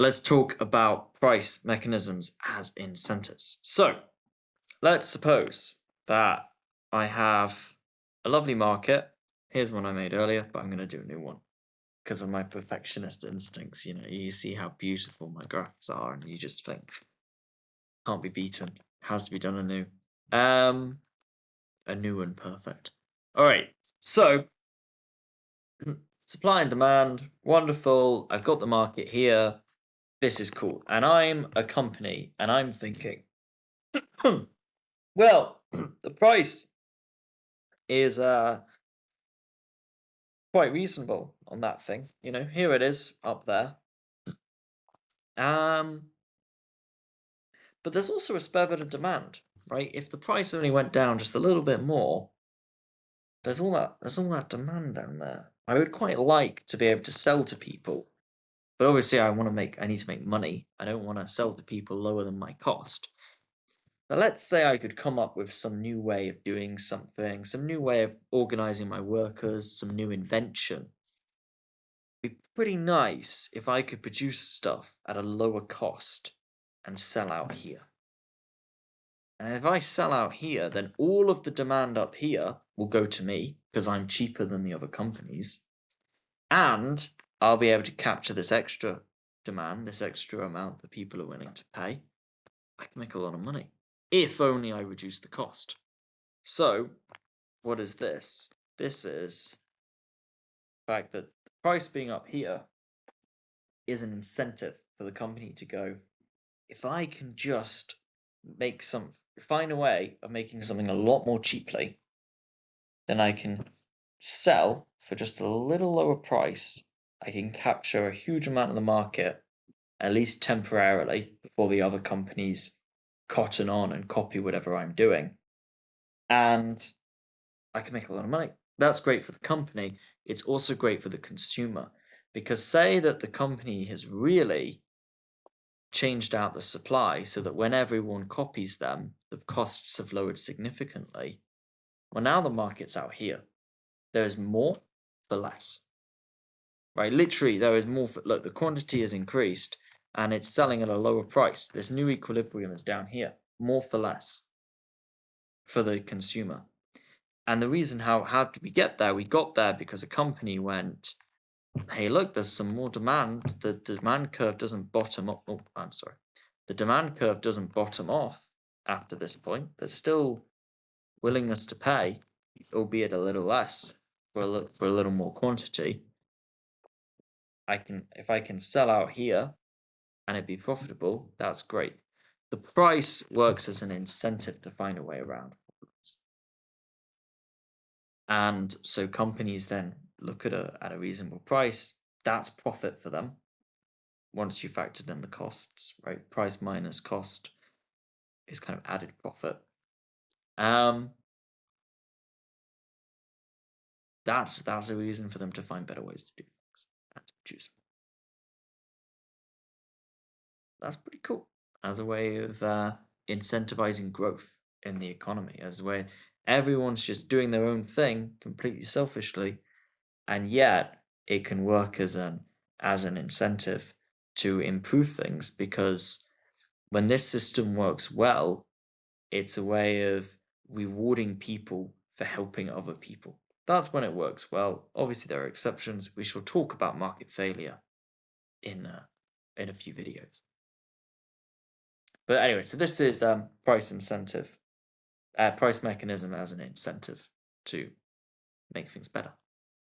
let's talk about price mechanisms as incentives. So let's suppose that I have a lovely market. Here's one I made earlier, but I'm going to do a new one because of my perfectionist instincts. You know, you see how beautiful my graphs are, and you just think, can't be beaten. Has to be done anew. A new and perfect. All right. So supply and demand, wonderful. I've got the market here. This is cool. And I'm a company, and I'm thinking, well, the price is quite reasonable on that thing. You know, here it is up there. But there's also a spare bit of demand, right? If the price only went down just a little bit more, there's all that demand down there. I would quite like to be able to sell to people, but obviously I need to make money. I don't want to sell to people lower than my cost. But let's say I could come up with some new way of doing something, some new way of organizing my workers, some new invention. It'd be pretty nice if I could produce stuff at a lower cost and sell out here. And if I sell out here, then all of the demand up here will go to me because I'm cheaper than the other companies. And I'll be able to capture this extra demand, this extra amount that people are willing to pay. I can make a lot of money if only I reduce the cost. So what is this? This is the fact that the price being up here is an incentive for the company to go, if I can just find a way of making something a lot more cheaply, then I can sell for just a little lower price. I can capture a huge amount of the market, at least temporarily, before the other companies cotton on and copy whatever I'm doing. And I can make a lot of money. That's great for the company. It's also great for the consumer, because say that the company has really changed out the supply so that when everyone copies them, the costs have lowered significantly. Well, now the market's out here. There is more for less. Right? Literally, there is more for, look, the quantity has increased and it's selling at a lower price. This new equilibrium is down here. More for less for the consumer. And the reason how did we get there? We got there because a company went, hey, look, there's some more demand. The demand curve doesn't bottom up. Oh, I'm sorry. The demand curve doesn't bottom off after this point. There's still willingness to pay, albeit a little less for a little more quantity. If I can sell out here and it be profitable, that's great. The price works as an incentive to find a way around. And so companies then look at a reasonable price. That's profit for them once you factored in the costs, right? Price minus cost is kind of added profit. That's a reason for them to find better ways to do things and to produce. That's pretty cool as a way of incentivizing growth in the economy, as a way everyone's just doing their own thing completely selfishly, and yet it can work as an incentive to improve things, because when this system works well, it's a way of rewarding people for helping other people. That's when it works well. Obviously, there are exceptions. We shall talk about market failure in a few videos. But anyway, so this is price mechanism as an incentive to make things better.